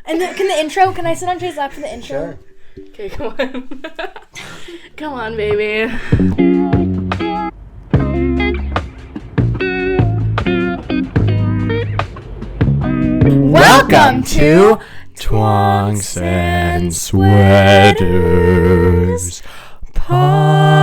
And can the intro? Can I sit on Jade's lap for the intro? Sure. Okay, come on. Come on, baby. Welcome to Twunks and Sweaters Podcast.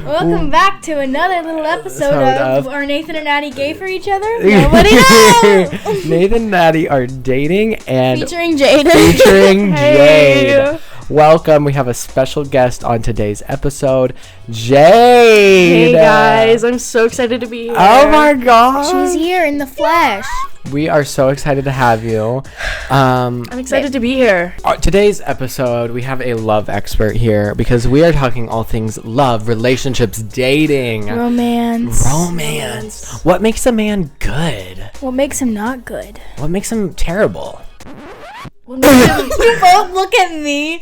Welcome back to another little episode of Are Nathan and Natty gay for each other? Nobody knows! Nathan and Natty are dating and featuring Jade. Jade. Welcome. We have a special guest on today's episode, Jade. Hey guys, I'm so excited to be here. Oh my god. She's here in the flesh. We are so excited to have you. I'm excited to be here. Today's episode, we have a love expert here because we are talking all things love, relationships, dating, romance. What makes a man good? What makes him not good? What makes him terrible? You both look at me.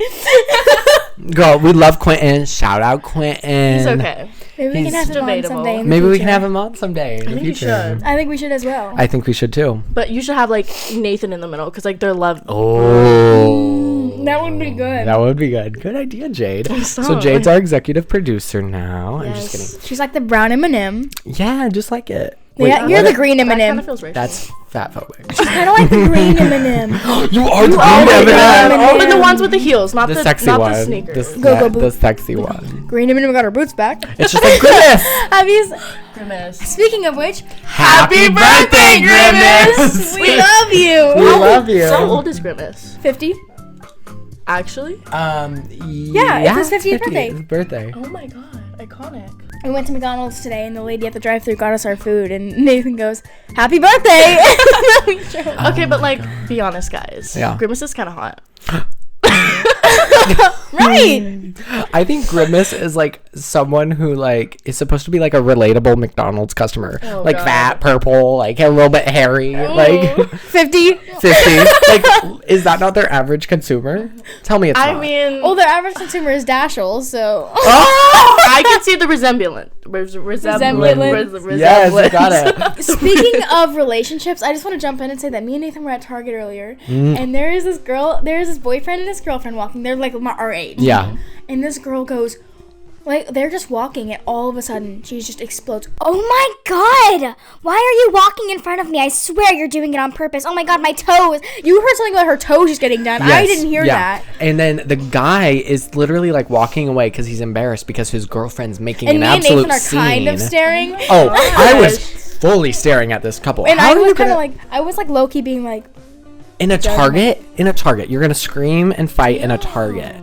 Girl, we love Quentin. Shout out Quentin. It's okay. Maybe we can have him on someday. Maybe we can have him on someday in the future. You should. I think we should as well. I think we should too. But you should have like Nathan in the middle because like they're love. Oh, that would be good. That would be good. Good idea, Jade. So Jade's our executive producer now. Yes. I'm just kidding. She's like the brown M&M. Yeah, just like it. Yeah, you're the green That kind M&M. of feels racist. That's fat phobic. She's kind of like the green M&M. You are the green M&M. Oh, but the ones with the heels, not The the sexy not one. the sneakers. The sexy one. Green M&M got her boots back. It's just like Grimace. Have you? Grimace. Speaking of which, Happy birthday, Grimace. we love you. We love you. How old is Grimace? 50. Actually? Yeah, it's his 50th birthday. It's his birthday. Oh my god, iconic. We went to McDonald's today, and the lady at the drive-thru got us our food, and Nathan goes, "Happy birthday!" Okay, but like, be honest, guys. Yeah. Grimace is kind of hot. Right. I think Grimace is like someone who like is supposed to be like a relatable McDonald's customer. Oh, like God. fat, purple, like a little bit hairy, like 50. 50. Like, is that not their average consumer? Tell me it's not. I mean, Well, their average consumer is Dashel, so. I can see the resemblance. Resemblance. Yes, you got it. Speaking of relationships, I just want to jump in and say that me and Nathan were at Target earlier, and there is this boyfriend and this girlfriend walking. They're like our age. Yeah. And this girl goes, like, they're just walking, and all of a sudden, she just explodes. Oh my god! Why are you walking in front of me? I swear you're doing it on purpose. Oh my god, my toes. You heard something about her toes just getting done. I didn't hear that. And then the guy is literally like walking away because he's embarrassed because his girlfriend's making And an me and absolute Nathan are scene. kind of staring. Oh, I was fully staring at this couple. And How I are you was kind gonna- of like, I was like low-key being like, in a Target, you're gonna scream and fight in a Target.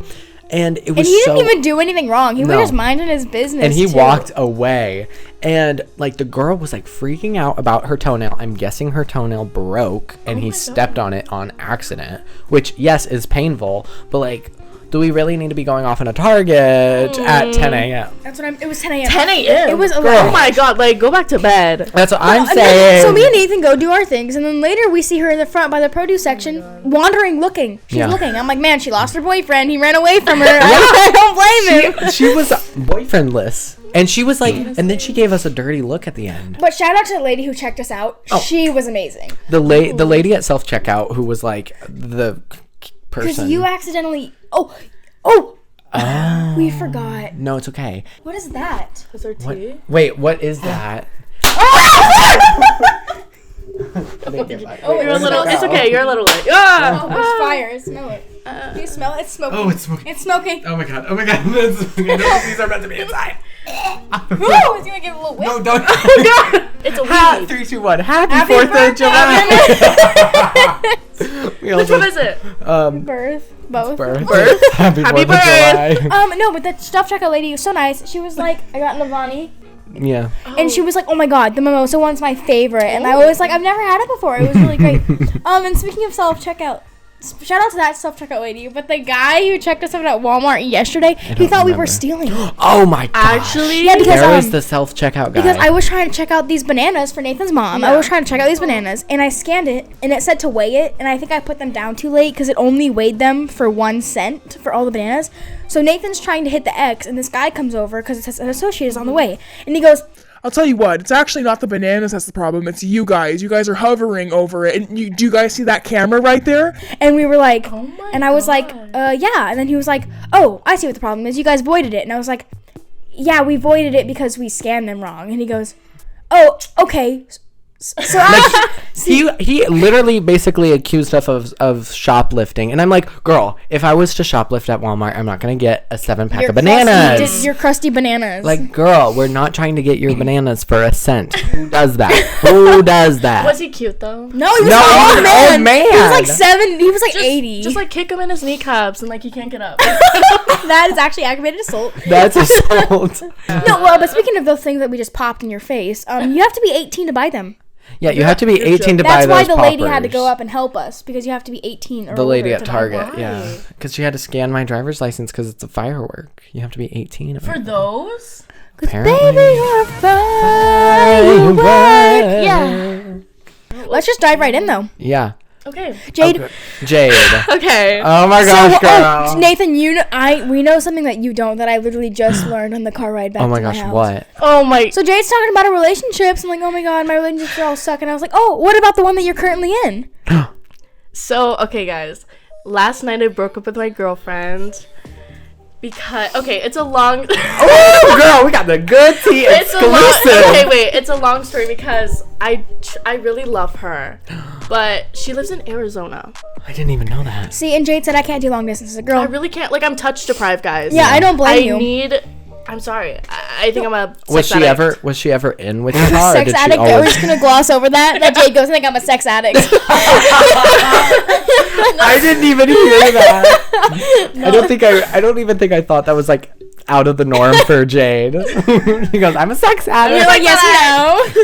And it was and he didn't even do anything wrong. He was just minding his business. And he too. walked away. And like the girl was like freaking out about her toenail. I'm guessing her toenail broke and he stepped on it on accident, which yes is painful, but like, do we really need to be going off in a Target at 10 a.m.? That's what it was 10 a.m. 10 a.m. It was 11. Oh my god, like go back to bed. That's what I'm And saying. then, so me and Nathan go do our things, and then later we see her in the front by the produce section, wandering, looking. She's looking. I'm like, man, she lost her boyfriend. He ran away from her. I don't blame him. She was boyfriendless. And she was like, and then she gave us a dirty look at the end. But shout out to the lady who checked us out. Oh. She was amazing. The lady at self-checkout who was like the person. Because you accidentally... Oh! We forgot. No, it's okay. What is that? Is there tea? Wait, what is that? You're a little. It's okay. You're a little late. Ah! Oh, there's fire. Smell it. Do you smell it? It's smoking. Oh, it's smoking. It's smoking. Oh my god. These are meant to be inside. Ooh, it's gonna get a little whip. No, don't. It's a weed. 3, 2, 1. Happy Happy 4th of birthday, July. Which one is it? Birth. Both. Birth. Happy 4th of July. No, but the stuff checkout lady was so nice. She was like, I got Navani. Yeah. And she was like, oh my god, the mimosa one's my favorite. And I was like, I've never had it before. It was really great. And speaking of self-checkout, shout out to that self-checkout lady. But the guy who checked us out at Walmart yesterday, he thought we were stealing. Oh my gosh. Actually, Yeah, because There is the self-checkout guy. because I was trying to check out these bananas for Nathan's mom. I was trying to check out these bananas, and I scanned it, and it said to weigh it, and I think I put them down too late because it only weighed them for 1 cent for all the bananas. So Nathan's trying to hit the X, and this guy comes over because it says an associate is on the way, and he goes, I'll tell you what, it's actually not the bananas that's the problem. It's you guys. You guys are hovering over it. And do you guys see that camera right there? And we were like, and I was like, yeah. And then he was like, oh, I see what the problem is. You guys voided it. And I was like, yeah, we voided it because we scanned them wrong. And he goes, oh, okay. So he literally basically accused us of shoplifting, and I'm like, girl, if I was to shoplift at Walmart, I'm not gonna get a 7-pack of bananas. Your crusty bananas. Like, girl, we're not trying to get your bananas for a cent. Who does that? Who does that? Was he cute though? No, he was an old man. He was like 7. He was like 80. Just like kick him in his kneecaps and like he can't get up. That is actually aggravated assault. That's assault. No, well, but speaking of those things that we just popped in your face, you have to be 18 to buy them. Yeah, you have to be 18 to buy those. That's why the lady poppers. had to go up and help us, because you have to be 18 or the lady at to Target, yeah, because she had to scan my driver's license because it's a firework. You have to be 18 for those. Apparently. Baby, you're a firework. Yeah. Let's just dive right in though. Yeah. Okay. Jade. Okay. Oh my gosh, girl. Nathan, we know something that you don't, that I literally just learned on the car ride back to my house. Oh my gosh, what? Oh my. So Jade's talking about her relationships. I'm like, oh my god, my relationships are all suck. And I was like, oh, what about the one that you're currently in? So, okay, guys. Last night I broke up with my girlfriend. Because it's a long oh girl, we got the good tea exclusive. It's a long story because I really love her, but she lives in Arizona. I didn't even know that. See, and Jade said I can't do long distance as a girl. I really can't. Like, I'm touch deprived, guys. Yeah, I don't blame you. I'm sorry. I think I'm a was she ever in with your car? Sex addict? We're just gonna gloss over that. That Jade goes, I think I'm a sex addict. I didn't even hear that. No. I don't even think I thought that was like out of the norm for Jade. He goes, I'm a sex addict. You're like, yes,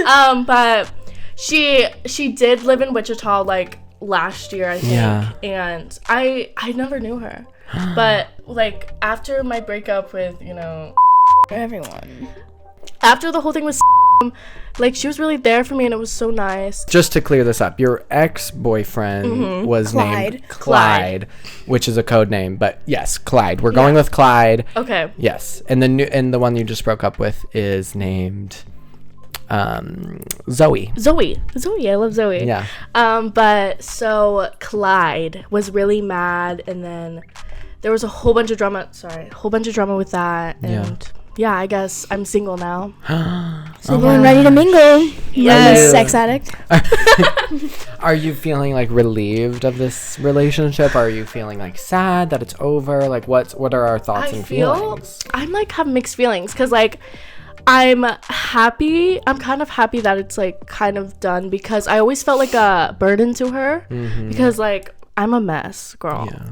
no. But she did live in Wichita like last year, I think. Yeah. And I never knew her. But like after my breakup with, everyone. After the whole thing was like, she was really there for me and it was so nice. Just to clear this up, your ex-boyfriend was named Clyde, which is a code name, but yes, Clyde. We're going with Clyde. Okay. Yes. And the one you just broke up with is named Zoe. I love Zoe. Yeah. But so Clyde was really mad, and then there was a whole bunch of drama with that, and yeah, I guess I'm single now. Single and ready to mingle. Yes. Sex addict. Are you feeling like relieved of this relationship? Are you feeling like sad that it's over? Like what are our thoughts and feelings? I'm like have mixed feelings because like I'm happy. I'm kind of happy that it's like kind of done, because I always felt like a burden to her, because like I'm a mess, girl. Yeah.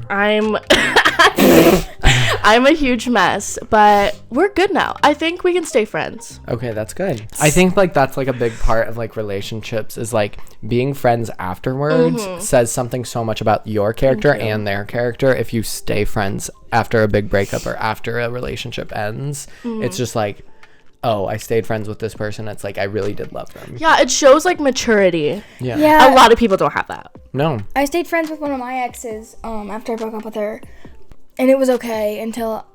I'm a huge mess, but we're good now. I think we can stay friends. Okay, that's good. I think like that's like a big part of like relationships is like being friends afterwards says something so much about your character and their character. If you stay friends after a big breakup or after a relationship ends, it's just like, oh, I stayed friends with this person. It's like I really did love them. Yeah, it shows like maturity. Yeah. A lot of people don't have that. No. I stayed friends with one of my exes after I broke up with her, and it was okay until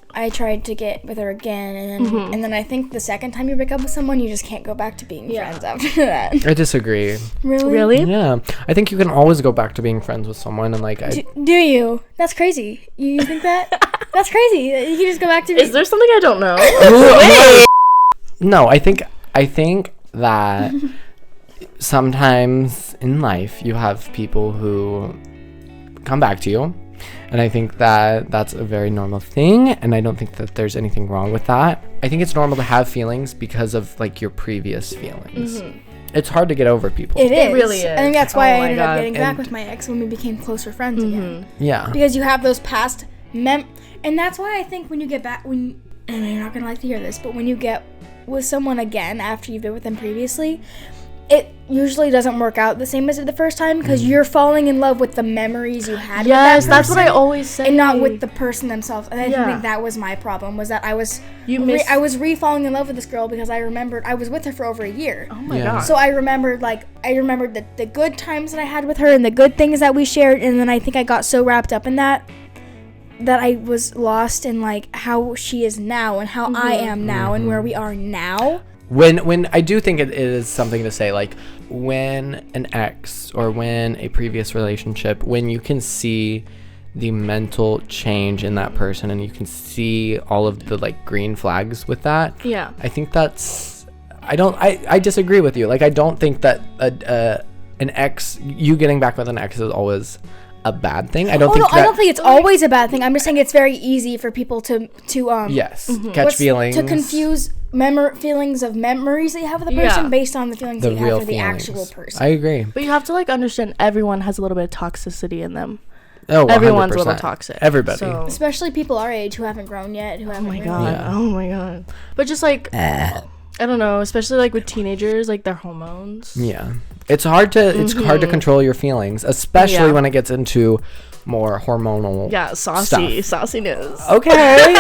I tried to get with her again, and then I think the second time you break up with someone, you just can't go back to being friends after that. I disagree. Really? Yeah. I think you can always go back to being friends with someone, and like do you? That's crazy. You think that? That's crazy. You can just go back to. Is there something I don't know? No, I think that sometimes in life you have people who come back to you, and I think that that's a very normal thing, and I don't think that there's anything wrong with that. I think it's normal to have feelings because of like your previous feelings. It's hard to get over people. It is. It really is. I think that's why I ended up getting back with my ex when we became closer friends again. Yeah. Because you have those past and that's why I think when you get back, and you're not gonna like to hear this, but when you get with someone again after you've been with them previously, it usually doesn't work out the same as it the first time, because you're falling in love with the memories you had with that person, that's what I always say, and not with the person themselves. And I think that was my problem, was that I was re-falling in love with this girl because I remembered I was with her for over a year. Oh my god. So I remembered the good times that I had with her and the good things that we shared, and then I think I got so wrapped up in that I was lost in like how she is now and how I am now and where we are now. when I do think it is something to say, like when an ex or when a previous relationship, when you can see the mental change in that person and you can see all of the like green flags with that, Yeah. I think that's I disagree with you. Like I don't think that an ex, you getting back with an ex is always a bad thing. I don't think it's always a bad thing. I'm just saying it's very easy for people to yes, catch feelings, to confuse feelings of memories that you have with a person based on the feelings that you have for the actual person. I agree. But you have to like understand everyone has a little bit of toxicity in them. Oh, 100%. Everyone's a little toxic. Everybody. So. Especially people our age who haven't grown yet. Oh my god. But just like I don't know, especially like with teenagers, like their hormones. Yeah. It's hard to control your feelings, especially when it gets into more hormonal sauciness. Okay.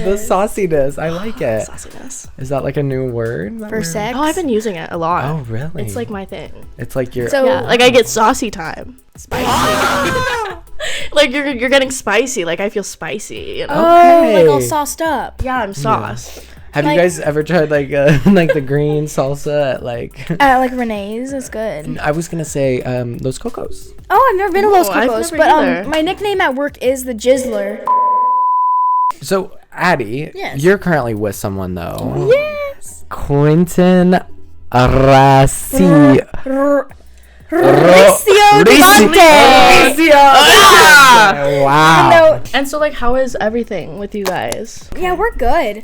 The sauciness. I like it. Sauciness. Is that like a new word? For sex? Oh, I've been using it a lot. Oh, really? It's like my thing. It's like your like I get saucy time. Spicy. Like you're getting spicy. Like I feel spicy, you know? Oh, like all sauced up. Yeah, I'm sauced. Yeah. Have you guys ever tried like like the green salsa at like like Renee's? It's good. I was gonna say Los Cocos. Oh, I've never been to Los Cocos, but either. my nickname at work is the Jizzler. So Addie, you're currently with someone though. Yes. Quentin Arasi. Wow. And so like how is everything with you guys? Yeah, we're good.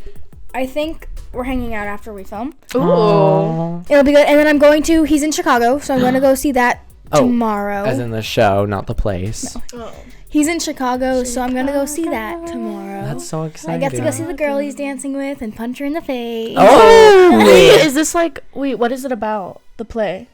I think we're hanging out after we film. Ooh. It'll be good. And then he's in Chicago, so I'm going to go see that tomorrow. As in the show, not the place. No. Oh. He's in Chicago, so I'm going to go see that tomorrow. That's so exciting. I get to go see the girl he's dancing with and punch her in the face. Oh! Is this like, what is it about, the play?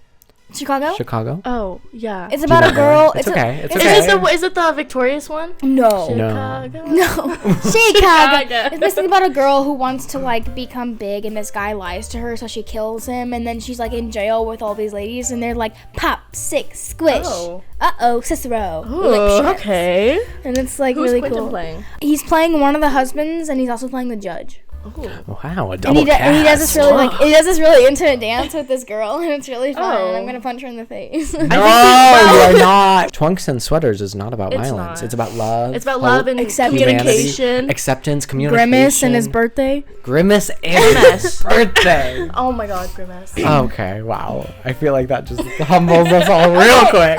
Chicago? Oh, yeah. It's about a girl. It's okay. It's okay. Is it the victorious one? No. Chicago. No. Chicago. It's basically about a girl who wants to like become big, and this guy lies to her, so she kills him, and then she's like in jail with all these ladies, and they're like pop, sick, squish. Uh-oh, Cicero. Ooh, okay. And it's like Who's really Quentin cool. Playing? He's playing one of the husbands, and he's also playing the judge. Ooh. Wow, a double cast. And he does this really intimate dance with this girl, and it's really fun. And I'm gonna punch her in the face. No, you're not. Twunks and sweaters is not about violence. Not. It's about love. It's about love and communication, acceptance, communication. Grimace and his birthday. Grimace and his birthday. Oh my god, Grimace. Okay, wow. I feel like that just humbles us all real quick.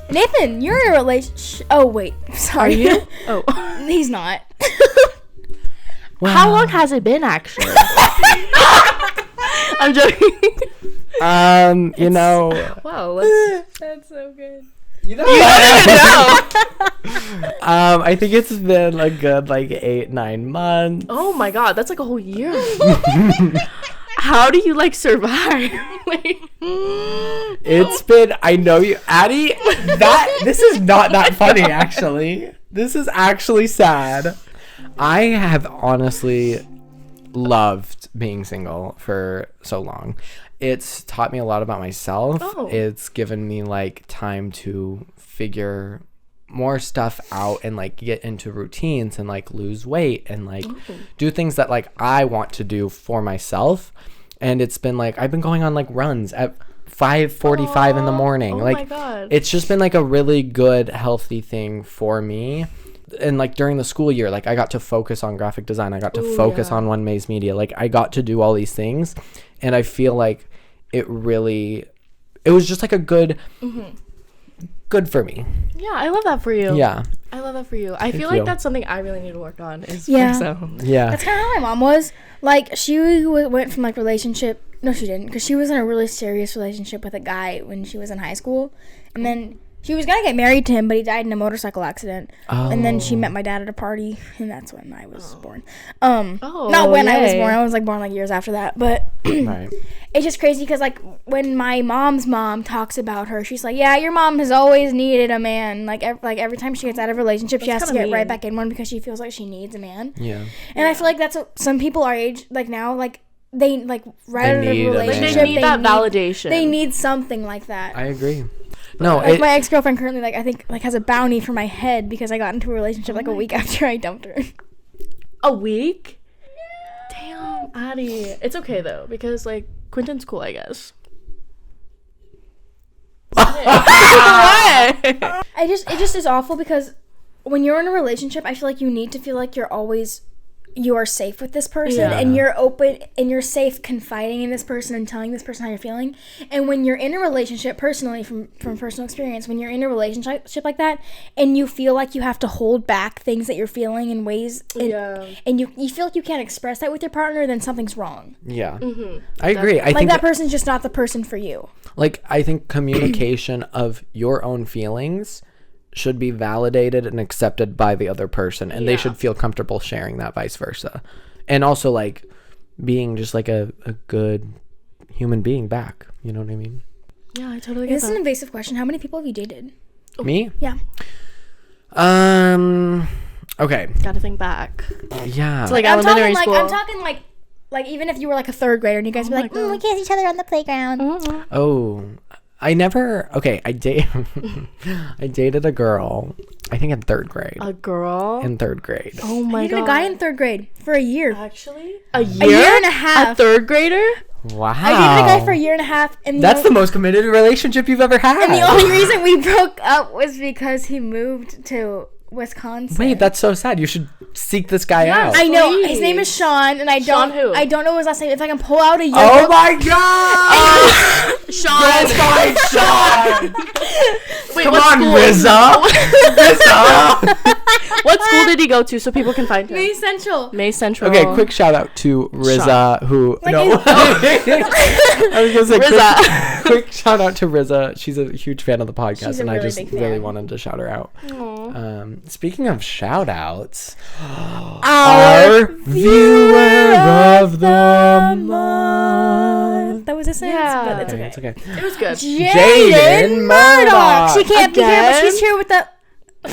Nathan, you're in a relationship. Oh wait, sorry. Are you? Oh, he's not. Wow. How long has it been, actually? I'm joking. You know. Wow, that's so good. You don't even know. I think it's been a good 8-9 months. Oh my god, that's like a whole year. How do you survive? It's been. I know you, Addie. This is not that funny. Actually, this is actually sad. I have honestly loved being single for so long. It's taught me a lot about myself. It's given me time to figure more stuff out and get into routines and lose weight and do things that I want to do for myself. And it's been I've been going on runs at 5:45 in the morning. Oh my God. It's just been a really good, healthy thing for me. And during the school year, I got to focus on graphic design. I got to focus on One Maze Media. I got to do all these things, and I feel it was just a good, good for me. Yeah, I love that for you. Yeah, I love that for you. I feel that's something I really need to work on. Is Yeah, that's kind of how my mom was. She went from relationship. No, she didn't, because she was in a really serious relationship with a guy when she was in high school, and then she was gonna get married to him, but he died in a motorcycle accident. And then she met my dad at a party, and that's when I was born. Not when I was born. I was born years after that. But right. It's just crazy because when my mom's mom talks about her, she's like, "Yeah, your mom has always needed a man. Every time she gets out of a relationship, she has to get right back in one because she feels like she needs a man." Yeah. And I feel that's what some people our age now they right out of a relationship. They need that validation. They need something like that. I agree. No, my ex-girlfriend currently I think has a bounty for my head because I got into a relationship a week after I dumped her. A week? Damn. Damn, Addie. It's okay though, because like Quentin's cool, I guess. What? It just is awful because when you're in a relationship, I feel like you need to feel like you are safe with this person and you're open and you're safe confiding in this person and telling this person how you're feeling. And when you're in a relationship, personally, from personal experience, when you're in a relationship like that and you feel like you have to hold back things that you're feeling in ways and you feel like you can't express that with your partner, then something's wrong. Yeah. I agree. I like think that person's just not the person for you. Like, I think communication of your own feelings should be validated and accepted by the other person, and they should feel comfortable sharing that, vice versa. And also, like, being just like a good human being back. You know what I mean? Yeah, I totally get This is that. an invasive question. How many people have you dated? Me? Yeah. Okay. Gotta think back. Yeah. It's like I'm elementary talking school. I'm talking like even if you were like a third grader and you guys would be like, we kiss each other on the playground. Oh, I never. Okay, I dated a girl. I think in third grade. A girl? In third grade. Oh I my dated god. a guy in third grade for a year. Actually? A year and a half. A third grader? Wow. I dated a guy for a year and a half, and That's the most committed relationship you've ever had. And the only reason we broke up was because he moved to Wisconsin. Wait, that's so sad. You should seek this guy out. I know Please. his name is Sean, and I Sean don't. who? I don't know his last name. If I can pull out a year. Oh my god! Sean. Let's find Sean! Wait, Come what on, school? RZA! RZA! What school did he go to so people can find him? May Central. May Central. Okay, quick shout out to RZA, who Like no, I was gonna say RZA. quick shout out to RZA. She's a huge fan of the podcast, She's a and I really just big really fan. wanted to shout her out. Speaking of shout outs, Our viewer of the month. That was a sentence, Yeah. but it's Okay, okay. it's okay. It was good. Jaden Murdoch. She can't be here, but Again? she's here with the My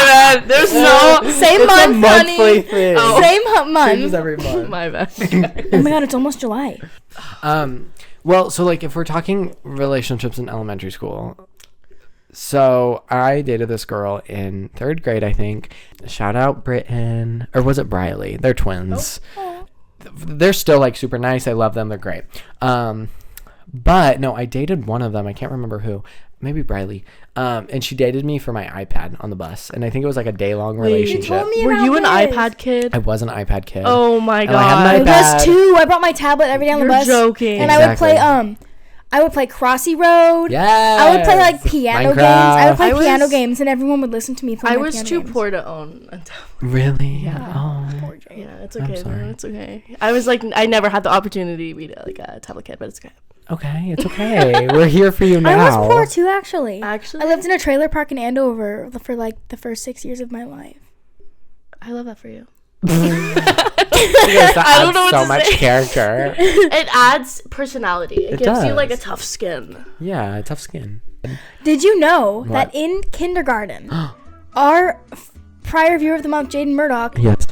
bad. There's no. same It's a month, monthly honey. thing. Same Changes month. every month. My bad. Oh my god, it's almost July. Well, so like if we're talking relationships in elementary school, so I dated this girl in third grade, I think. Shout out Britton, or was it Briley? They're twins. They're still like super nice. I love them. They're great. But no, I dated one of them. I can't remember who. Maybe Briley. And she dated me for my iPad on the bus, and I think it was like a day-long relationship. told me Were about you an this. iPad kid? I was an iPad kid. Oh my And I had god. an I iPad. was too. I brought my tablet every day on the You're bus. joking. And Exactly. I would play Crossy Road. Yes. I would play like piano Minecraft. games. I would play I was- piano games, and everyone would listen to me play I my was piano too games. poor to own a tablet. Really? Yeah. Oh. Yeah, it's okay. sorry. Though. It's okay. I was like, I never had the opportunity to be like a tablet kid, but it's okay. Okay, it's okay. We're here for you now. I was poor too, actually. Actually, I lived in a trailer park in Andover for like the first 6 years of my life. I love that for you. Because that I don't know adds what so to much say. character. it adds personality. It gives you like a does. tough skin. Yeah, tough skin. Did you know What? that in kindergarten, our prior viewer of the month, Jaden Murdoch, Yes.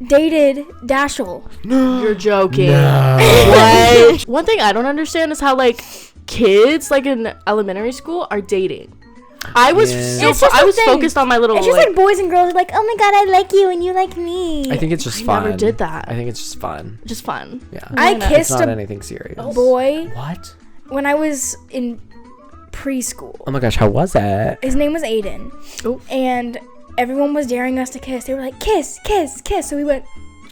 dated Dashel? You're joking. No. What? One thing I don't understand is how like kids like in elementary school are dating. I was Yeah. so It's just I a was thing. focused on my little It's just like, like boys and girls are like, oh my god, I like you and you like me. I think it's just I fun. never did that. I think it's just fun. just fun. Yeah. I It's kissed It's not a anything serious. boy What? when I was in preschool. Oh my gosh, how was it? His name was Aiden. Oh. And everyone was daring us to kiss. They were like, kiss, kiss, kiss. So we went,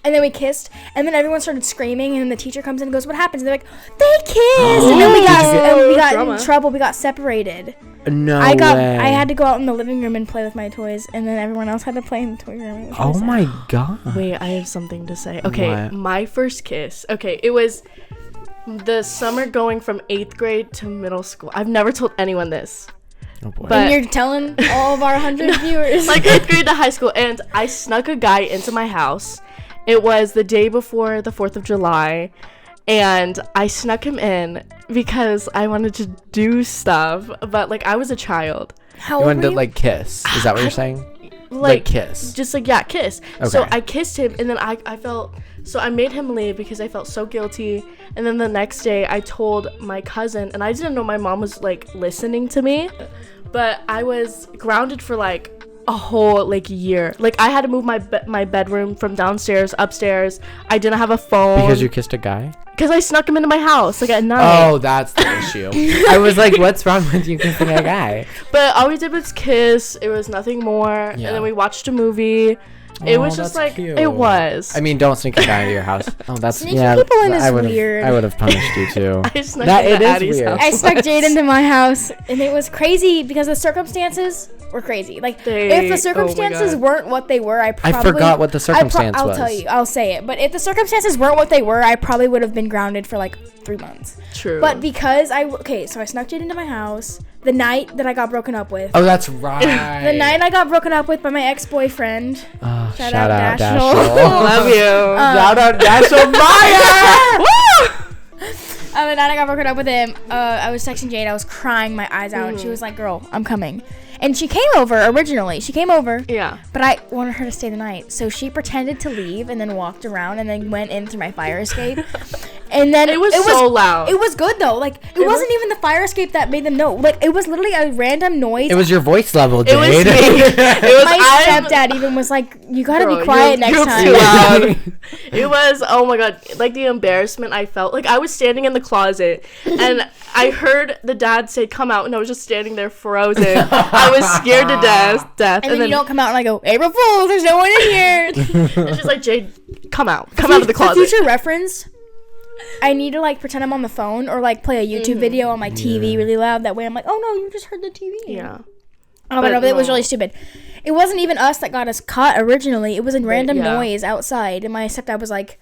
and then we kissed, and then everyone started screaming, and then the teacher comes in and goes, what happens? And they're like, they kissed. And then we got Drama. in trouble. We got separated. No I way. had to go out in the living room and play with my toys, and then everyone else had to play in the toy room. It was really Oh sad. my god. Wait, I have something to say. Okay, What? my first kiss. Okay, it was the summer going from 8th grade to middle school. I've never told anyone this. Oh boy. But- And you're telling all of our 100 viewers. Like 8th grade to high school, and I snuck a guy into my house. It was the day before the 4th of July, and I snuck him in because I wanted to do stuff, but like I was a child. How You old wanted were to you? like kiss. Is that what you're saying? Like kiss. Just like, yeah, kiss. So Okay. I kissed him, and then I felt, so I made him leave because I felt so guilty. And then the next day I told my cousin, and I didn't know my mom was like listening to me, but I was grounded for like a whole like year. Like I had to move my bedroom from downstairs upstairs. I didn't have a phone Because you kissed a guy? because I snuck him into my house like at night. Oh, that's the issue. I was like, what's wrong with you kissing a guy? But all we did was kiss. It was nothing more. And Yeah. then we watched a movie. It was just that's like cute. it was. I mean, don't sneak a guy into your house. Oh, that's Sneaking people in is I would've- weird. I would have punished you too. I snuck That- into it is Addie's weird. house. I snuck Jade into my house, and it was crazy because the circumstances were crazy. Like, if the circumstances God. weren't what they were, I probably... forgot what the circumstance I'll was. tell you. I'll say it. But if the circumstances weren't what they were, I probably would have been grounded for, like, 3 months. True. But because so I snuck Jade into my house the night that I got broken up with. Oh, that's right. The night I got broken up with by my ex-boyfriend. Oh, Shout shout out out Dashel. Dashel. Love you. Shout out Dashel Maya. The night I got broken up with him, I was texting Jade. I was crying my eyes out. And she was like, girl, I'm coming. And she came over originally. She came over. Yeah. But I wanted her to stay the night. So she pretended to leave and then walked around and then went in through my fire escape. And then It was so loud. It was good though. Like it wasn't even the fire escape that made them know. Like it was literally a random noise. It was your voice level, Jade. It was me. It was my stepdad even was like, you gotta Girl, be quiet you're next too time. loud. It was, oh my god, like the embarrassment I felt. Like I was standing in the closet and I heard the dad say come out and I was just standing there frozen. I was scared to death. And then you don't come out and I go, April Fool, there's no one in here. It's just like, Jade, come out of the closet. For future reference, I need to like pretend I'm on the phone or like play a YouTube video on my TV really loud. That way I'm like, oh no, you just heard the TV. Yeah. Oh my god, it was really stupid. It wasn't even us that got us caught originally. It was a random noise outside. And my stepdad was like,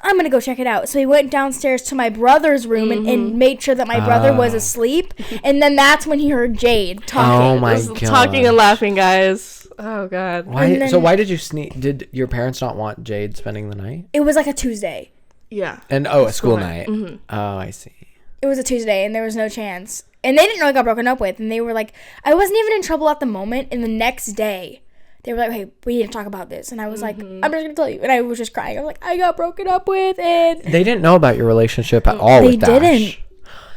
I'm going to go check it out. So he went downstairs to my brother's room and made sure that my brother was asleep. And then that's when he heard Jade talking. Oh my Just god. talking and laughing, guys. Oh god. Why? So why did you sneak? Did your parents not want Jade spending the night? It was like a Tuesday. Yeah. And a school night. Oh, I see. It was a Tuesday and there was no chance. And they didn't know I got broken up with. And they were like, I wasn't even in trouble at the moment. And the next day, they were like, hey, we need to talk about this. And I was like, I'm just going to tell you. And I was just crying. I was like, I got broken up with. And They didn't know about your relationship at all with Dash. They didn't.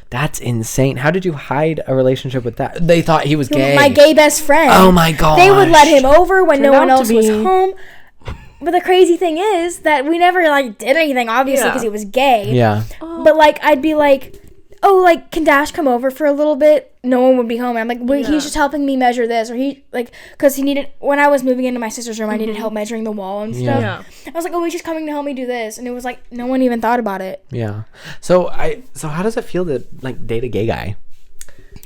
That's insane. How did you hide a relationship with that? They thought he was gay. my gay best friend. Oh my god. They would let him over when no Turned one out else to was be- home. But the crazy thing is that we never like did anything, obviously, because he was gay. Yeah. But like, I'd be like, oh, like, can Dash come over for a little bit? No one would be home. And I'm like, well, he's just helping me measure this, or he like, because he needed when I was moving into my sister's room, I needed help measuring the wall and stuff. Yeah. I was like, oh, he's just coming to help me do this, and it was like no one even thought about it. Yeah. So how does it feel to like date a gay guy?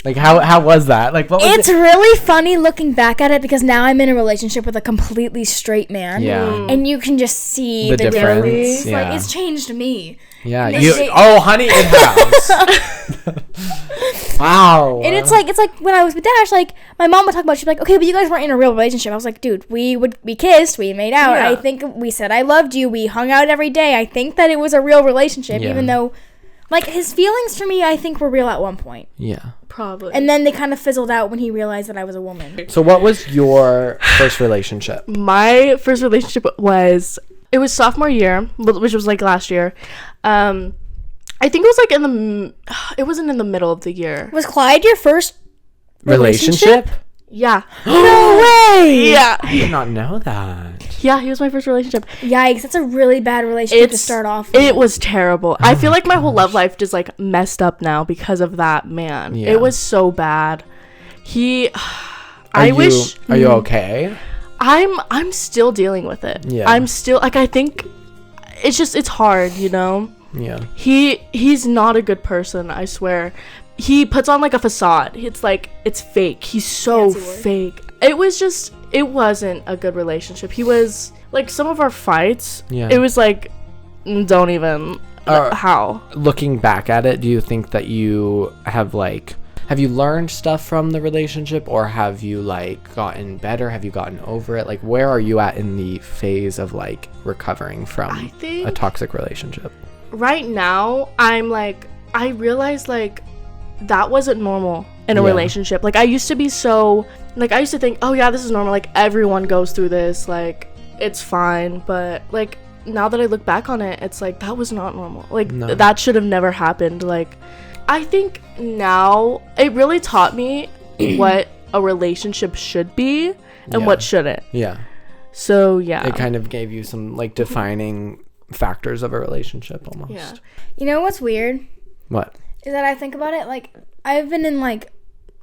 Like how was that? Like what was It's really funny looking back at it because now I'm in a relationship with a completely straight man. Yeah. And you can just see The the, difference, difference. yeah. Like it's changed me. Yeah. They You say- honey, it has. Wow. And it's like when I was with Dash, like my mom would talk about, she'd be like, okay, but you guys weren't in a real relationship. I was like, dude, we kissed, we made out. Yeah. I think we said I loved you, we hung out every day. I think that it was a real relationship, Yeah. even though like his feelings for me, I think were real at one point. Yeah. Probably. And then they kind of fizzled out when he realized that I was a woman. So what was your first relationship? My first relationship was sophomore year, which was like last year. I think it was like it wasn't in the middle of the year. Was Clyde your first Relationship? Yeah. No way! Yeah. I did not know that. Yeah, he was my first relationship. Yikes, that's a really bad relationship to start off with. It was terrible. I feel like my whole love life just like messed up now because of that man. Yeah. It was so bad. Are you okay? I'm still dealing with it. Yeah. I'm still like, I think it's hard, you know? Yeah. He's not a good person, I swear. He puts on like a facade. It's like it's fake. He's so fake. It wasn't a good relationship. He was like some of our fights. Yeah. It was like don't even how. Looking back at it, do you think that you have you learned stuff from the relationship, or have you like gotten better? Have you gotten over it? Like where are you at in the phase of like recovering from I think a toxic relationship? right now I'm like, I realize like that wasn't normal in a Yeah. relationship. Like I used to be so like, I used to think, oh yeah, this is normal, like everyone goes through this, like it's fine. But like now that I look back on it, it's like that was not normal. Like No. that should have never happened. Like I think now it really taught me what a relationship should be and what shouldn't. Yeah. So yeah, It kind of gave you some like defining factors of a relationship almost. Yeah. You know what's weird? What? Is that I think about it, like, I've been in, like,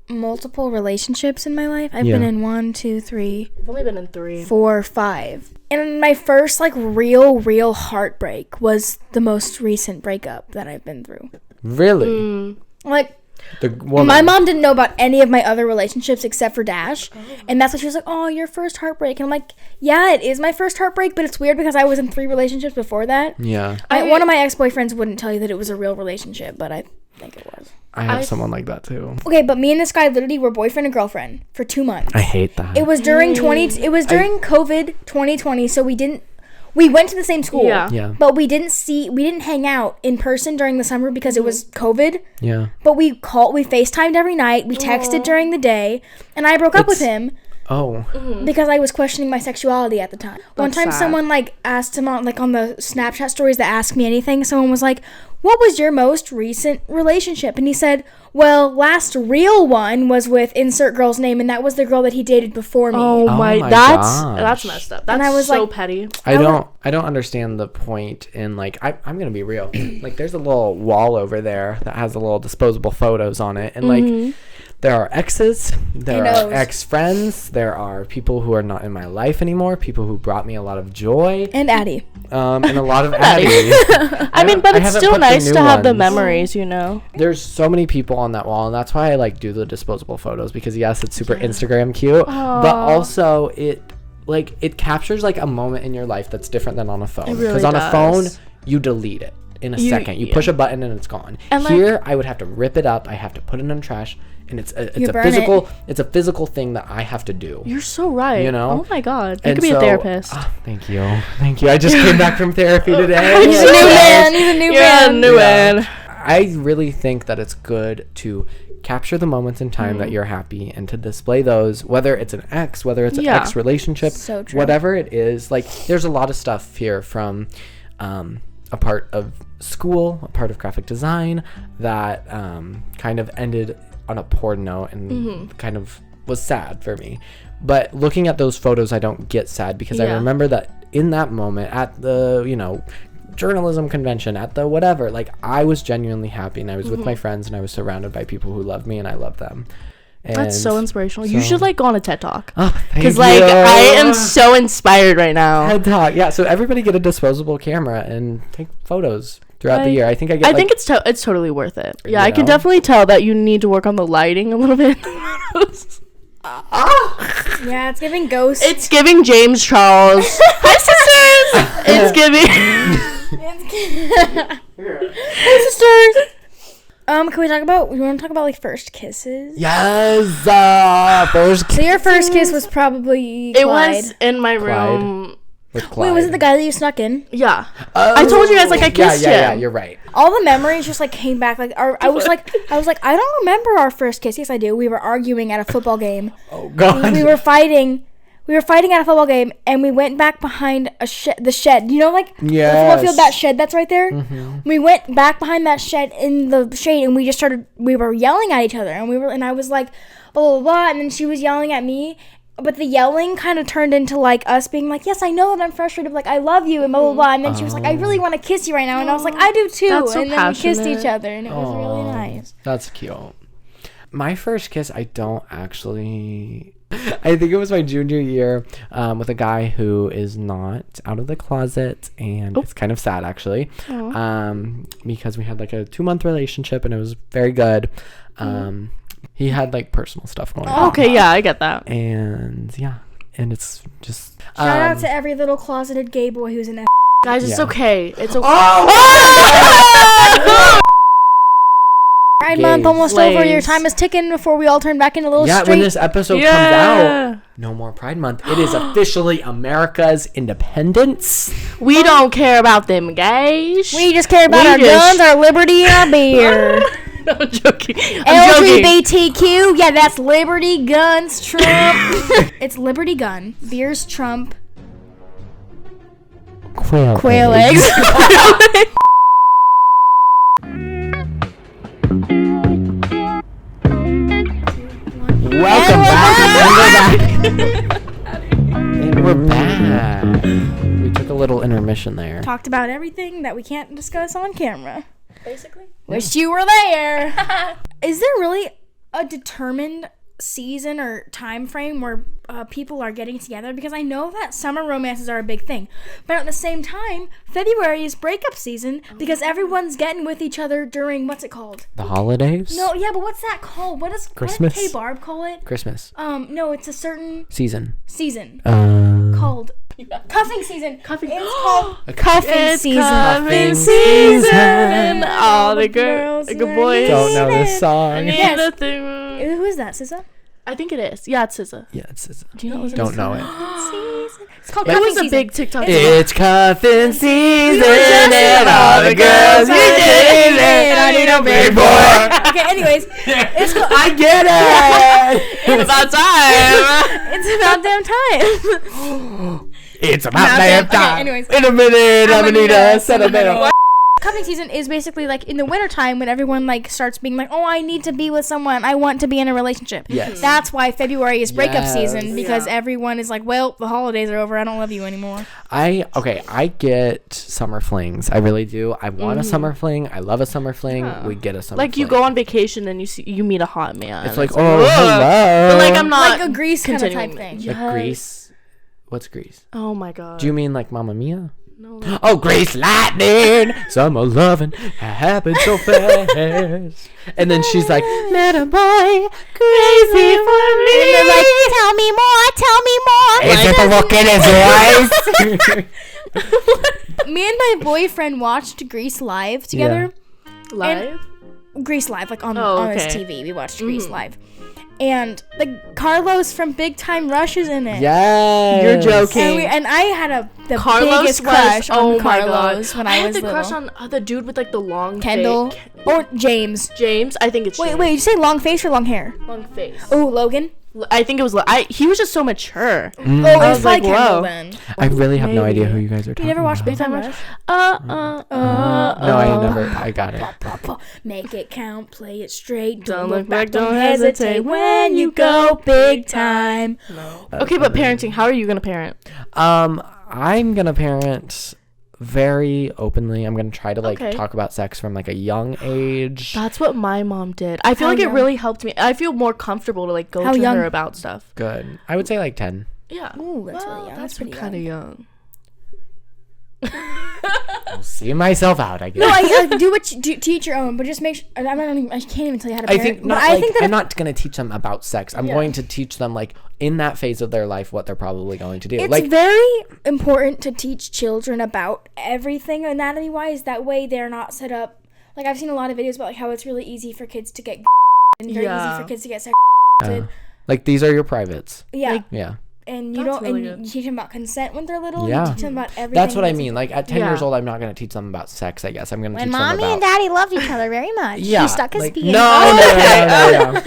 multiple relationships in my life. I've Yeah. been in 1, 2, 3, I've only been in 3. 4, 5. And my first, like, real heartbreak was the most recent breakup that I've been through. Really? Like, The woman. my mom didn't know about any of my other relationships except for Dash. And that's why she was like, oh, your first heartbreak. And I'm like, yeah, it is my first heartbreak, but it's weird because I was in 3 relationships before that. Yeah. One of my ex-boyfriends wouldn't tell you that it was a real relationship, but I think it was. I have someone like that too. Okay, but me and this guy literally were boyfriend and girlfriend for 2 months. I hate that. It was during COVID 2020, so we went to the same school. Yeah. But we didn't hang out in person during the summer because it was COVID. Yeah. But we FaceTimed every night, we texted during the day, and I broke up with him Oh. because I was questioning my sexuality at the time. One time sad. someone like asked him on the Snapchat stories that Ask Me Anything, someone was like, what was your most recent relationship? And he said, well, last real one was with insert girl's name, and that was the girl that he dated before me. Oh my, my that's gosh. messed up. That's And I was so like- petty. I don't understand the point in like I'm gonna be real. Like there's a little wall over there that has a little disposable photos on it, and like there are exes, there I are know. ex-friends, there are people who are not in my life anymore, people who brought me a lot of joy, And Addie. and a lot of Addie. I mean, but I it's haven't still put the nice new to have the ones. memories, you know. There's so many people on that wall, and that's why I like do the disposable photos, because yes, it's super Instagram cute, but also it captures like a moment in your life that's different than on a phone. really Because on a phone does. you delete it in a second. You yeah. push a button and it's gone. And, like- Here I would have to rip it up. I have to put it in the trash, and it's a You burn physical thing that I have to do. You're so right. You know? Oh my God. You And could be a so- therapist. Thank you. I just came back from therapy today. He's a new man. He's a new You're a man. new Yeah. one. I really think that it's good to capture the moments in time that you're happy and to display those, whether it's an ex, whether it's an Yeah. ex relationship, So true. whatever it is. Like there's a lot of stuff here from a part of school, a part of graphic design that kind of ended on a poor note and kind of was sad for me. But looking at those photos, I don't get sad because I Yeah. remember that in that moment at the, journalism convention, at the whatever, like I was genuinely happy, and I was with my friends, and I was surrounded by people who loved me, and I loved them. And That's so inspirational. You so- should like go on a TED Talk. Oh, thank Because you. like I am so inspired right now. TED Talk. Yeah, so everybody get a disposable camera and take photos throughout the Like, year. I think I think it's totally worth it. Yeah, I You can know? definitely tell that you need to work on the lighting a little bit. Yeah, it's giving ghosts. It's giving James Charles. Hi sisters. It's giving. Hey, sisters. Can we talk about? We want to talk about like first kisses. yes. First So your first kiss was probably It Clyde. was in my room. with Clyde. Wait, was it the guy that you snuck in? Yeah. I told you guys like I kissed Yeah, him. you're right. All the memories just like came back. Like I was like, I don't remember our first kiss. Yes, I do. We were arguing at a football game. Oh God. We were fighting. We were fighting at a football game, and we went back behind the shed. You know, like the football field, that shed that's right there. We went back behind that shed in the shade, and we just started. We were yelling at each other, and I was like, blah blah blah, and then she was yelling at me. But the yelling kind of turned into like us being like, yes, I know that I'm frustrated, but, like I love you, and blah blah blah. And then she was like, I really want to kiss you right now, and I was like, I do too. That's so and then we kissed passionate. each other, and it was really nice. That's cute. My first kiss, I don't actually. I think it was my junior year with a guy who is not out of the closet, and it's kind of sad actually, because we had like a 2-month relationship and it was very good. He had like personal stuff going on, Okay, yeah, I get that. and yeah, and it's just Shout out to every little closeted gay boy who's in that. Guys, it's Yeah. okay. It's okay. Pride Gays. month almost over. Your Lays. time is ticking before we all turn back into little yeah. straight. When this episode comes out, no more Pride Month. It is officially America's independence. We don't care about them gays. We just care about We our just- guns, our liberty, and our beer. No, I'm joking. I'm joking. LGBTQ, yeah, that's liberty, guns, Trump. It's liberty gun, beers, Trump, quail eggs. Welcome back. a little intermission there. Talked about everything that we can't discuss on camera. Basically. Wish you were there. Is there really a determined season or time frame where people are getting together? Because I know that summer romances are a big thing, but at the same time, February is breakup season because everyone's getting with each other during, what's it called? The holidays? No, yeah, but what's that called? What did Christmas? K-Barb call it? Christmas. No, it's a certain Season. called cuffing season. Cuffing. It's called A cuffing season. Cuffing season. season. All the girls, good boys. Don't know this song. Yes. Nothing. Who is that, SZA? I think it is. Yeah, it's SZA. Yeah, it's Do you know what don't know it. Season. It's called It cuffing was a season. big TikTok. It's cuffing season just and all the girls you dating. I need a big boy. Okay, anyways, it's called, I get it. It's about time. it's about damn time. It's about Not damn that- okay, time. anyways. In a minute, I'm gonna need a sentimental. Cuffing season is basically like in the wintertime when everyone like starts being like, oh, I need to be with someone. I want to be in a relationship. Yes. That's why February is breakup Yes. season because Yeah. everyone is like, well, the holidays are over. I don't love you anymore. I get summer flings. I really do. I want a summer fling. I love a summer fling. Yeah. We get a summer Like you fling. go on vacation and you meet a hot man. It's like, "Whoa." oh, hello. But like I'm not Like a Grease kind of continuing. type thing. Yes. Like Grease. What's Grease? Oh my god. Do you mean like Mamma Mia? No. Oh, Grease lightning, summer loving happens so fast. And then she's like, little boy, crazy for me. And they're like, tell me more. Is it the look in his eyes? Me and my boyfriend watched Grease live together. Live? Grease live, like on his okay. TV. We watched Grease live. And the Carlos from Big Time Rush is in it. Yes. You're joking. And I had the Carlos biggest was- crush on oh my Carlos god. when I had was the little. crush on the dude with like the long Kendall face. or James. James. I think it's Wait, James. did you say long face or long hair? Long face. Oh, Logan. I think it was. He was just so mature. Oh, I it's was like like, Kendall whoa. then. I really have no Maybe. idea who you guys are talking You never watched about. Big Time Rush? No, I never. I got it. Make it count, play it straight. Don't Don't look look back, back, don't don't hesitate hesitate when you go big time. Okay, but parenting. How are you gonna parent? I'm gonna parent very openly. I'm gonna try to like Okay. talk about sex from like a young age. That's what my mom did. I feel How like young? it really helped me. I feel more comfortable to like go How to young? her about stuff. Good. I would say like 10. Yeah. Ooh, that's really young. That's pretty kind of young. young. See myself out, I guess. No, I do what you do, teach your own, but just make sure. I can't even tell you how to I parent. think but not. I Like, think that I'm not gonna teach them about sex. I'm going to teach them like in that phase of their life what they're probably going to do. it's Like very important to teach children about everything anatomy wise. That way, they're not set up. Like I've seen a lot of videos about like how it's really easy for kids to get and very Yeah. easy for kids to get sex. like these are your privates. Yeah. Like, Yeah. And you That's don't, really and good. you teach them about consent when they're little. Yeah. You teach them about everything. That's what I mean. Like at 10 years Yeah. old, I'm not gonna teach them about sex. I guess I'm gonna When teach mommy them and about. daddy loved each other very much. Yeah, He stuck his like, pee in. no.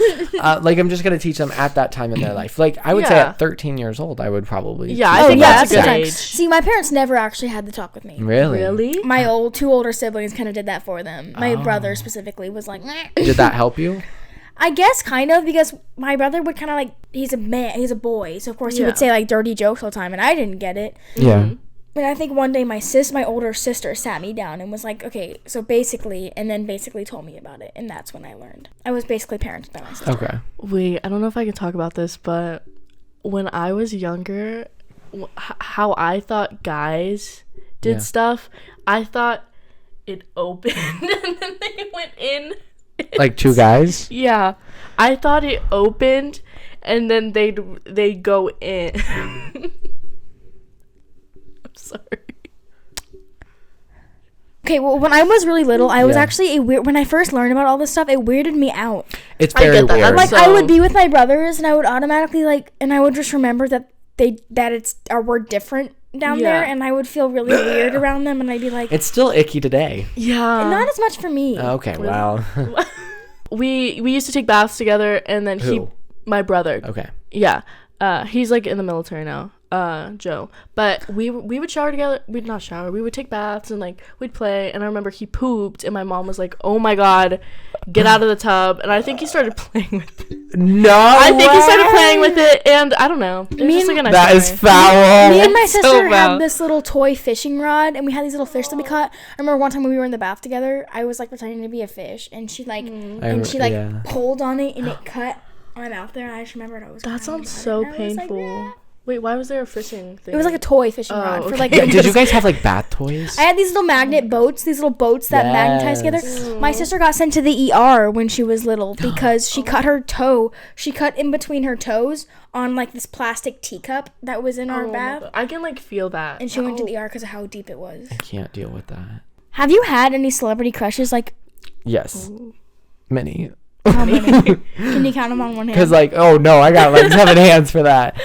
Like I'm just gonna teach them at that time in their life. Like I would say Yeah. at 13 years old, I would probably. Yeah, teach I think them that's a about good sex. age. See, my parents never actually had the talk with me. Really? Really? My two older siblings kind of did that for them. My brother specifically was like, "Meh." Did that help you? I guess kind of because my brother would kind of like, he's a man, he's a boy, so of course he Yeah. would say like dirty jokes all the time, and I didn't get it. Yeah. And I think one day my older sister sat me down and was like, okay, so basically, and then basically told me about it, and that's when I learned. I was basically parented by my sister. Okay. Wait, I don't know if I can talk about this, but when I was younger, how I thought guys did Yeah. stuff, I thought it opened and then they went in. Like two guys? Yeah, I thought it opened and then they'd go in. I'm sorry. Okay, well, when I was really little, I was Yeah. actually when I first learned about all this stuff, it weirded me out. It's I very get that. weird. Like, So- I would be with my brothers, and I would automatically, like, and I would just remember that we're different down Yeah. there, and I would feel really weird around them, and I'd be like, It's still icky today. Yeah. not as much for me. Okay, well. We used to take baths together and then Who? my brother. Okay. Yeah. He's like in the military now. Joe, but we would shower together. We'd not shower. We would take baths and like we'd play. And I remember he pooped, and my mom was like, "Oh my god, get out of the tub!" And I think he started playing with it. No, I think he started playing with it, and I don't know. It was just like a nice that is memory. foul. Me and my So sister bad. had this little toy fishing rod, and we had these little fish that we caught. I remember one time when we were in the bath together, I was like pretending to be a fish, and she like yeah. pulled on it, and it cut my mouth there. And I just remembered I was. That crying sounds about so it, and I was like, painful. "Yeah." Wait, why was there a fishing thing? It was like a toy fishing rod for like. Did you guys have like bath toys? I had these little magnet boats, these little boats that magnetize together. My sister got sent to the ER when she was little because she cut her toe. She cut in between her toes on like this plastic teacup that was in our bath. I can like feel that. And she went to the ER because of how deep it was. I can't deal with that. Have you had any celebrity crushes? Like, Yes, many. how many? Can you count them on one hand? Because like, oh no, I got like 7 hands for that.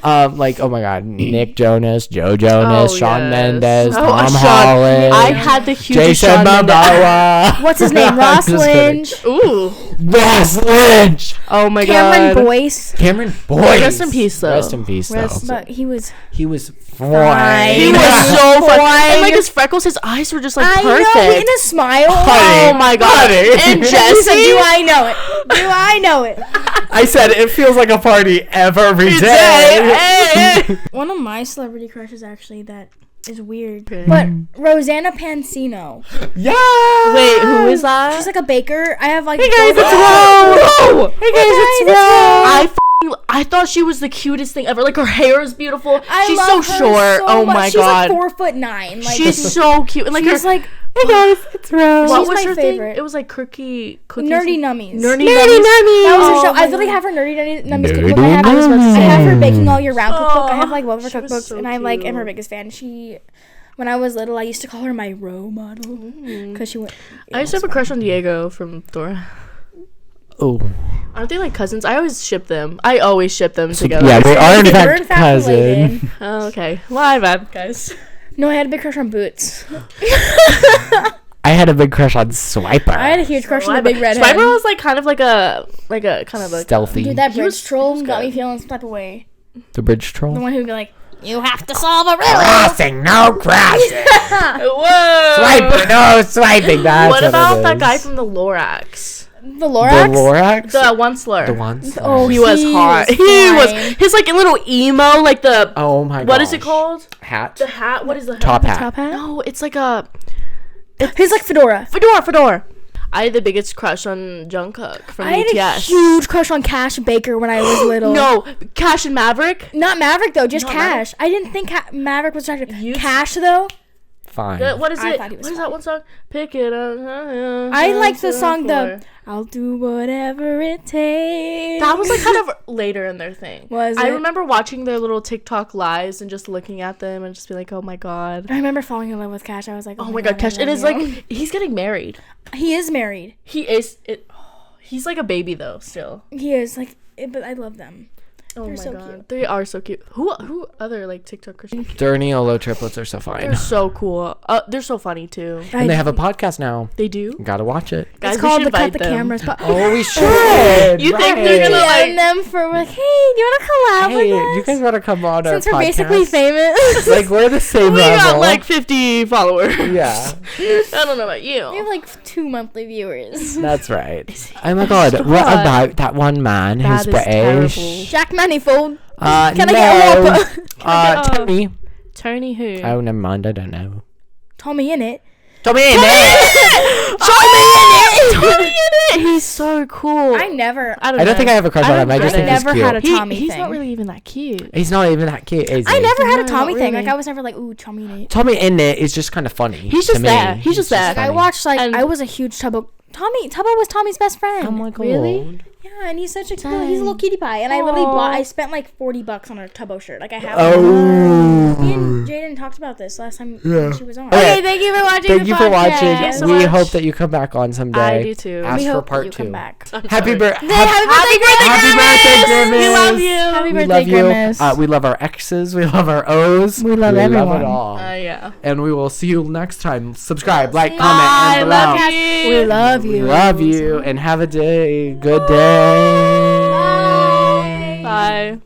Like, oh my god, Nick Jonas, Joe Jonas, Oh, Shawn yes. Mendes, Oh, Tom Shawn- Holland. I had the hugest Jason Shawn Mendes. Momoa. What's his name? Ross Just kidding. Lynch. Ooh. Ross Lynch. Oh my Cameron god. Boyce. Cameron Boyce. Rest in peace, though. Rest in peace, though. But he was He was fine. fine. He was so fun. And like his freckles, his eyes were just like perfect. I know, and his smile. Honey, Oh my god. honey. And He said, Jesse. do I know it? Do I know it? I said it feels like a party every day. One of my celebrity crushes actually that is weird. Okay. But Rosanna Pansino. Yeah. Wait, who is that? She's like a baker. I have like Hey guys, it's photos- Ro. Hey guys, it's Ro. I thought she was the cutest thing ever. Like her hair is beautiful. She's so love her short. so Oh much. my she's god. Like 4'9". Like She's so cute. And like she's her like hey guys, it's Ro. What She's was my her favorite. thing? It was like cookies. Nerdy Nummies. Nerdy Nummies. That was her Oh show. my I literally God. have her Nerdy Nummies Nerdy cookbook. I have her baking all year round cookbook. I Aw, have like one of her she was cookbooks, so and I like am her cute. biggest fan. When I was little, I used to call her my role model because she went. I used to have a crush on Diego from Dora. Oh. Aren't they like cousins? I always ship them. I always ship them together. Yeah, they are in We're fact cousin. related. Oh, okay. My bad, guys. No, I had a big crush on Boots. I had a big crush on Swiper. I had a huge crush on My the big bad. redhead. Swiper was like kind of like a kind of like Stealthy. Dude, that He was- bridge troll he was got good. me feeling some type of way. The bridge troll. The one who'd be like, "You have to solve a riddle." Crossing, no crossing. Whoa. Swiper, no swiping. That's What about it that is. guy from the Lorax? The Lorax. The Lorax? The one slur. The one? Oh, He was hot. was He was fine. his like a little emo, like the Oh my god. what is it called? Hat. The hat. What is the Top hat. Top hat. No, it's like a He's like fedora. fedora. I had the biggest crush on Jungkook from I had a BTS. huge crush on Cash Baker when I was little. No, Cash and Maverick. Not Maverick though, just Not Cash. I didn't think Maverick was attractive. You- Cash though, Fine. What is I it? thought he was What is fine. that one song? Pick it up. I like the song the "I'll do whatever it takes." That was like kind of later in their thing. Was I it? remember watching their little TikTok lives and just looking at them and just be like, oh my god. I remember falling in love with Cash. I was like, Oh my god, Cash. I It is love you. like he's getting married. He is married. He is it. He's like a baby though. Still. He is like, but I love them. Oh They're my so god, cute. they are so cute. Who other like TikTok Christians? Derniolo triplets are so fine. They're so cool. They're so funny too. And they have a podcast now. They do. Gotta watch it. Guys, It's we called should the Cut invite the them. Cameras. But Oh, we should. You think they're gonna, like- DM them for like, hey, do you want to collab Hey, with us? you guys want to come on Since our we're podcast? basically famous. Like we're the same We level. got like 50 followers. Yeah, I don't know about We you. have like 2 monthly viewers. that's right. Oh my god, what Stop. about that one man That who's is British? terrible. Jack Manifold. Can Can I get a no. whopper? Tony. Tony who? Oh, never mind. I don't know. Tommy in it. Tommy in it. Tony in it. He's so cool. I never. I don't think I have a crush on him. I just think he's never cute. had a Tommy He's thing. not really even that cute. He's not even that cute, is he? I never had a No, Tommy not thing. really. Like I was never like, ooh, Tommy in it. Tommy in it is just kind of funny. He's to just me. there. He's just there. Like I funny. watched like And- I was a huge Tubbo. Tubbo was Tommy's best friend. Oh my god. Really? Yeah, and he's such a cool. He's a little cutie pie, and I literally bought. I spent like $40 on a Tubbo shirt. Like I have. Oh. Me and Jaden talked about this last time when she was on. Okay, thank you for watching. Thank you for watching. so We much. hope that you come back on someday. I do too. Ask We for hope part you 2. come back. Happy birthday. Happy birthday, Happy birthday, Grimace. We love you. Happy We birthday, love you. Grimace. We love our X's. We love our O's. We love everyone. it all. Yeah. And we will see you next time. Subscribe, like, comment, I and love below. you. We love We you. love you and have a day. Good day. Bye.